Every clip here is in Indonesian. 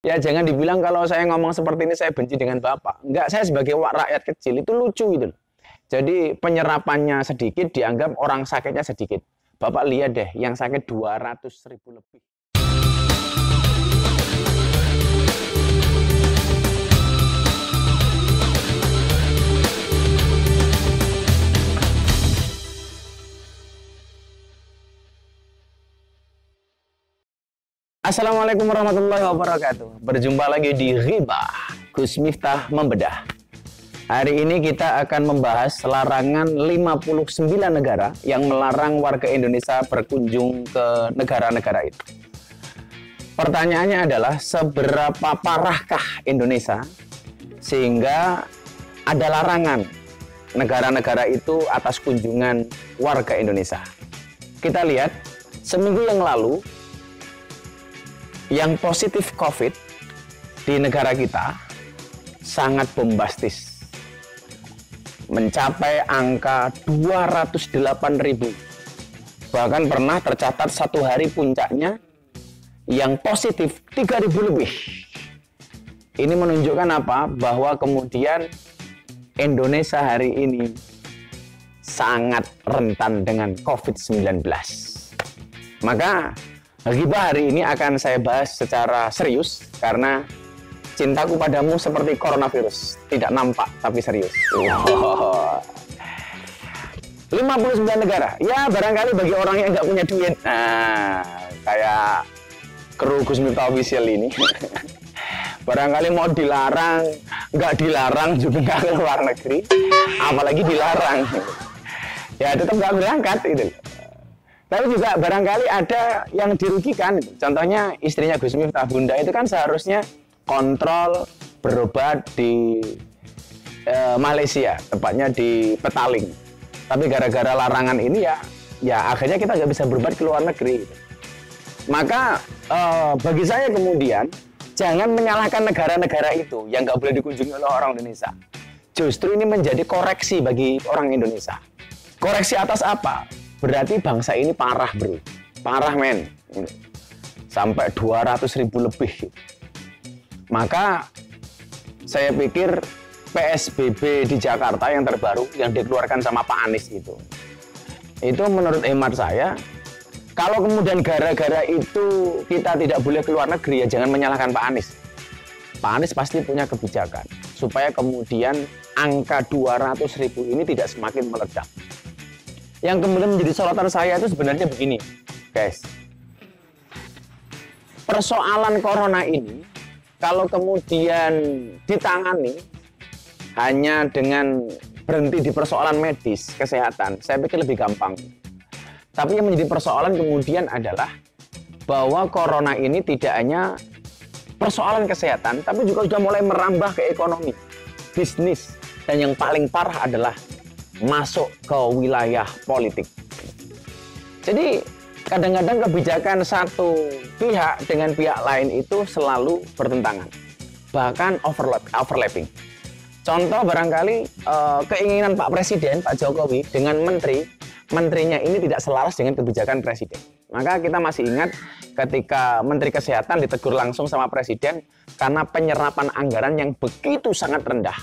Ya jangan dibilang kalau saya ngomong seperti ini saya benci dengan Bapak. Enggak, saya sebagai rakyat kecil itu lucu gitu. Jadi penyerapannya sedikit dianggap orang sakitnya sedikit. Bapak lihat deh, yang sakit 200.000 lebih. Assalamualaikum warahmatullahi wabarakatuh. Berjumpa lagi di Ghibah, Gus Miftah Membedah. Hari ini kita akan membahas larangan 59 negara yang melarang warga Indonesia berkunjung ke negara-negara itu. Pertanyaannya adalah seberapa parahkah Indonesia sehingga ada larangan negara-negara itu atas kunjungan warga Indonesia. Kita lihat seminggu yang lalu yang positif COVID di negara kita sangat bombastis, mencapai angka 208.000. Bahkan pernah tercatat satu hari puncaknya yang positif 3.000 lebih. Ini menunjukkan apa? Bahwa kemudian Indonesia hari ini sangat rentan dengan COVID-19. Maka Ghibah hari ini akan saya bahas secara serius karena cintaku padamu seperti coronavirus, tidak nampak tapi serius. 59 negara, ya barangkali bagi orang yang nggak punya duit, nah kayak kru Gus Miftah Official ini, barangkali mau dilarang, nggak dilarang juga nggak ke luar negeri, apalagi dilarang, ya tetap nggak berangkat itu. Tapi juga barangkali ada yang dirugikan. Contohnya istrinya Gus Miftah, Bunda itu kan seharusnya kontrol berobat di Malaysia, tepatnya di Petaling. Tapi gara-gara larangan ini ya akhirnya kita nggak bisa berobat ke luar negeri. Maka bagi saya kemudian jangan menyalahkan negara-negara itu yang nggak boleh dikunjungi oleh orang Indonesia. Justru ini menjadi koreksi bagi orang Indonesia. Koreksi atas apa? Berarti bangsa ini parah bro, parah men, sampai 200.000 lebih. Maka saya pikir PSBB di Jakarta yang terbaru yang dikeluarkan sama Pak Anies itu menurut hemat saya, kalau kemudian gara-gara itu kita tidak boleh keluar negeri, ya jangan menyalahkan Pak Anies. Pak Anies pasti punya kebijakan supaya kemudian angka 200.000 ini tidak semakin meledak. Yang kemudian menjadi sorotan saya itu sebenarnya begini, guys. Persoalan corona ini, kalau kemudian ditangani hanya dengan berhenti di persoalan medis, kesehatan, saya pikir lebih gampang. Tapi yang menjadi persoalan kemudian adalah bahwa corona ini tidak hanya persoalan kesehatan, tapi juga sudah mulai merambah ke ekonomi, bisnis, dan yang paling parah adalah masuk ke wilayah politik. Jadi kadang-kadang kebijakan satu pihak dengan pihak lain itu selalu bertentangan, bahkan overlapping. Contoh barangkali keinginan Pak Presiden, Pak Jokowi dengan menterinya ini tidak selaras dengan kebijakan Presiden. Maka kita masih ingat ketika Menteri Kesehatan ditegur langsung sama Presiden karena penyerapan anggaran yang begitu sangat rendah.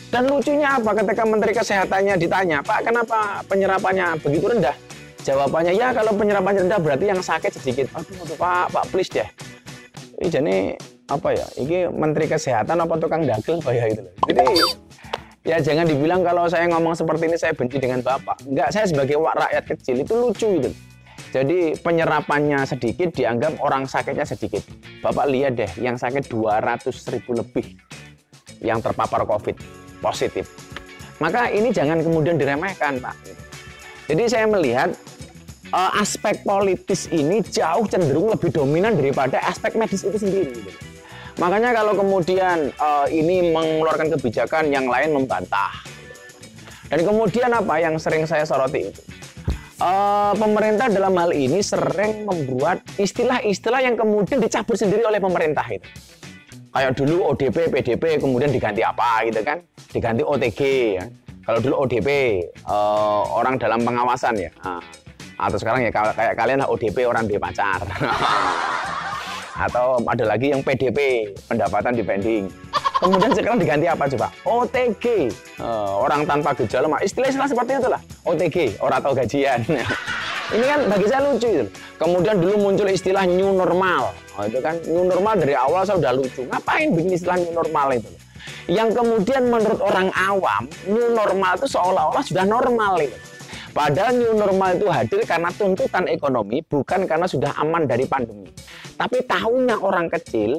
Dan lucunya apa ketika Menteri Kesehatannya ditanya, Pak kenapa penyerapannya begitu rendah? Jawabannya, ya kalau penyerapannya rendah berarti yang sakit sedikit. Aduh Pak please deh. Ini jadi apa ya, ini Menteri Kesehatan apa tukang dagel apa ya itu loh. Jadi ya jangan dibilang kalau saya ngomong seperti ini saya benci dengan Bapak. Enggak, saya sebagai rakyat kecil itu lucu itu. Jadi penyerapannya sedikit dianggap orang sakitnya sedikit. Bapak lihat deh, yang sakit 200.000 lebih yang terpapar COVID positif. Maka ini jangan kemudian diremehkan, Pak. Jadi saya melihat aspek politis ini jauh cenderung lebih dominan daripada aspek medis itu sendiri. Makanya kalau kemudian ini mengeluarkan kebijakan, yang lain membantah. Dan kemudian apa yang sering saya soroti itu? Pemerintah dalam hal ini sering membuat istilah-istilah yang kemudian dicabut sendiri oleh pemerintah itu. Kayak dulu ODP, PDP, kemudian diganti apa gitu kan? Diganti OTG ya. Kalau dulu ODP, orang dalam pengawasan ya. Atau sekarang ya kayak kalian lah ODP, orang dia pacar. Atau ada lagi yang PDP, pendapatan depending. Kemudian sekarang diganti apa coba? OTG, orang tanpa gejala, istilah-istilah seperti itulah. OTG, orang tahu gajian. Ini kan bagi saya lucu itu. Kemudian dulu muncul istilah new normal. Itu kan new normal dari awal saya udah lucu. Ngapain bikin istilah new normal itu? Yang kemudian menurut orang awam, new normal itu seolah-olah sudah normal itu. Padahal new normal itu hadir karena tuntutan ekonomi, bukan karena sudah aman dari pandemi. Tapi tahunya orang kecil,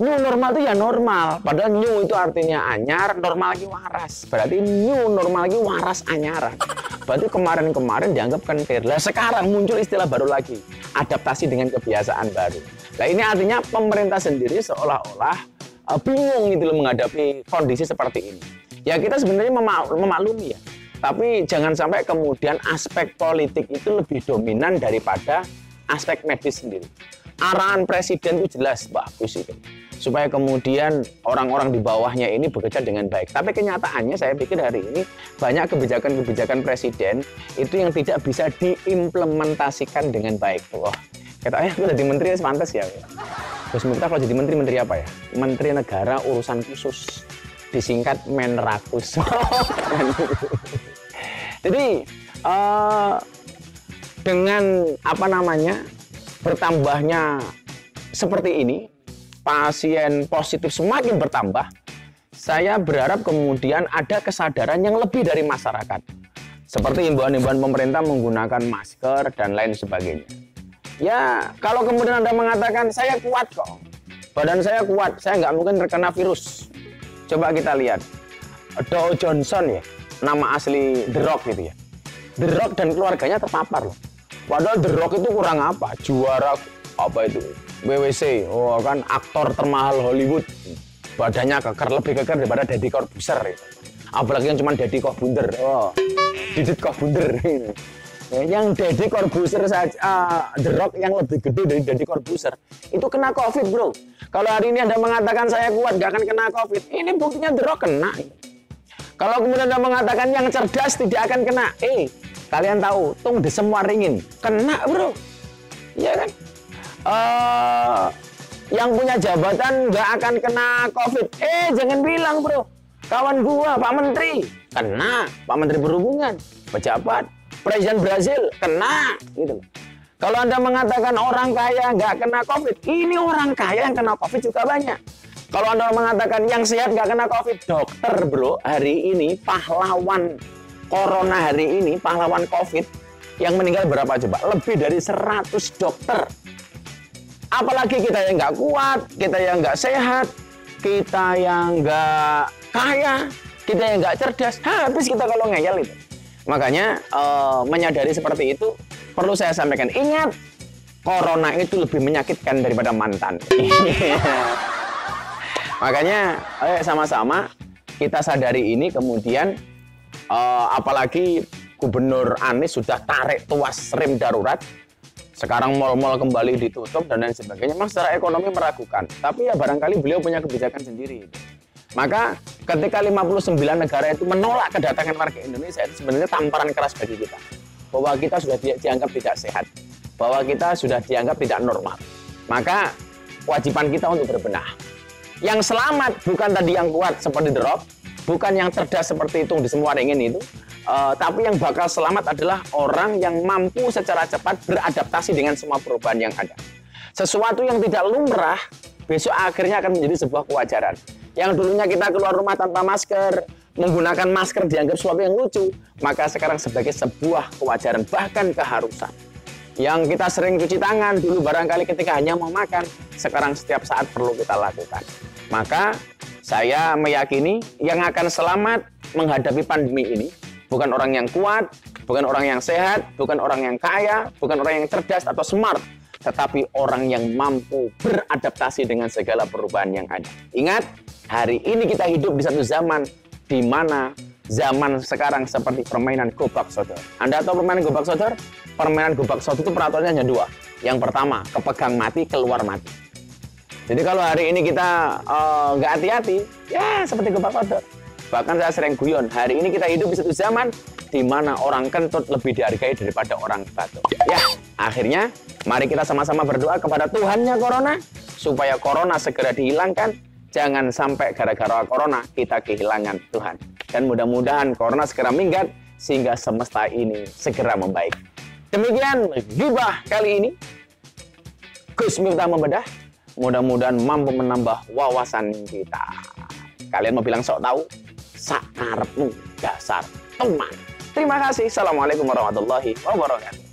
new normal itu ya normal. Padahal new itu artinya anyar, normal lagi waras. Berarti new normal lagi waras anyaran. Berarti kemarin-kemarin dianggap kentir. Lah sekarang muncul istilah baru lagi, adaptasi dengan kebiasaan baru. Nah ini artinya pemerintah sendiri seolah-olah bingung gitu loh menghadapi kondisi seperti ini. Ya kita sebenarnya memaklumi ya. Tapi jangan sampai kemudian aspek politik itu lebih dominan daripada aspek medis sendiri. Arahan presiden itu jelas bagus itu. Supaya kemudian orang-orang di bawahnya ini bekerja dengan baik. Tapi kenyataannya saya pikir hari ini banyak kebijakan-kebijakan presiden itu yang tidak bisa diimplementasikan dengan baik. Wah, katanya aku jadi menteri pantas ya. Gus Miftah kalau jadi menteri apa ya? Menteri Negara Urusan Khusus. Disingkat Menrakus. Jadi dengan bertambahnya seperti ini, pasien positif semakin bertambah, saya berharap kemudian ada kesadaran yang lebih dari masyarakat. Seperti himbauan-himbauan pemerintah menggunakan masker dan lain sebagainya. Ya, kalau kemudian Anda mengatakan, saya kuat kok, badan saya kuat, saya nggak mungkin terkena virus. Coba kita lihat, Dow Johnson ya, nama asli The Rock gitu ya. The Rock dan keluarganya terpapar loh. Padahal The Rock itu kurang apa? Juara apa itu? WWC, kan aktor termahal Hollywood. Badannya keker, lebih keker daripada Deddy Corbuzier. Gitu. Apalagi yang cuma Deddy Corbuzier. Didit Corbuzier. Yang Deddy Corbuzier saja, The Rock yang lebih gede dari Deddy Corbuzier. Itu kena COVID bro. Kalau hari ini Anda mengatakan saya kuat, gak akan kena COVID. Ini buktinya The Rock kena. Kalau kemudian Anda mengatakan yang cerdas tidak akan kena. Kalian tahu, tung desem waringin. Kena bro. Iya kan? Yang punya jabatan gak akan kena COVID. Jangan bilang bro. Kawan gua, Pak Menteri. Kena. Pak Menteri Perhubungan. Pejabat. Presiden Brazil. Kena. Gitu. Kalau Anda mengatakan orang kaya nggak kena COVID, ini orang kaya yang kena COVID juga banyak. Kalau Anda mengatakan yang sehat nggak kena COVID, dokter bro, hari ini pahlawan corona hari ini, pahlawan COVID, yang meninggal berapa coba? Lebih dari 100 dokter. Apalagi kita yang nggak kuat, kita yang nggak sehat, kita yang nggak kaya, kita yang nggak cerdas, habis kita kalau ngeyel itu. Makanya menyadari seperti itu, perlu saya sampaikan, ingat, corona itu lebih menyakitkan daripada mantan. Makanya, ayo sama-sama kita sadari ini, kemudian apalagi Gubernur Anies sudah tarik tuas rem darurat, sekarang mal-mal kembali ditutup dan lain sebagainya, memang secara ekonomi meragukan. Tapi ya barangkali beliau punya kebijakan sendiri. Maka ketika 59 negara itu menolak kedatangan warga Indonesia, itu sebenarnya tamparan keras bagi kita. Bahwa kita sudah dianggap tidak sehat, bahwa kita sudah dianggap tidak normal. Maka kewajiban kita untuk berbenah. Yang selamat bukan tadi yang kuat seperti The Rock, bukan yang cerdas seperti itu di semua ringin itu, tapi yang bakal selamat adalah orang yang mampu secara cepat beradaptasi dengan semua perubahan yang ada. Sesuatu yang tidak lumrah, besok akhirnya akan menjadi sebuah kewajaran. Yang dulunya kita keluar rumah tanpa masker, menggunakan masker dianggap sesuatu yang lucu, maka sekarang sebagai sebuah kewajaran, bahkan keharusan. Yang kita sering cuci tangan, dulu barangkali ketika hanya mau makan, sekarang setiap saat perlu kita lakukan. Maka saya meyakini yang akan selamat menghadapi pandemi ini, bukan orang yang kuat, bukan orang yang sehat, bukan orang yang kaya, bukan orang yang cerdas atau smart, tetapi orang yang mampu beradaptasi dengan segala perubahan yang ada. Ingat, hari ini kita hidup di satu zaman di mana zaman sekarang seperti permainan gobak sodor. Anda tahu permainan gobak sodor? Permainan gobak sodor itu peraturannya hanya dua. Yang pertama, kepegang mati, keluar mati. Jadi kalau hari ini kita nggak hati-hati, ya seperti gobak sodor. Bahkan saya sering guyon, hari ini kita hidup di satu zaman di mana orang kentut lebih dihargai daripada orang batuk. Ya, akhirnya Mari kita sama-sama berdoa kepada Tuhannya corona, supaya corona segera dihilangkan. Jangan sampai gara-gara corona kita kehilangan Tuhan. Dan mudah-mudahan corona segera minggat, sehingga semesta ini segera membaik. Demikian Ghibah kali ini. Gus Miftah membedah. Mudah-mudahan mampu menambah wawasan kita. Kalian mau bilang sok tahu? Sakarepmu dasar teman. Terima kasih. Assalamualaikum warahmatullahi wabarakatuh.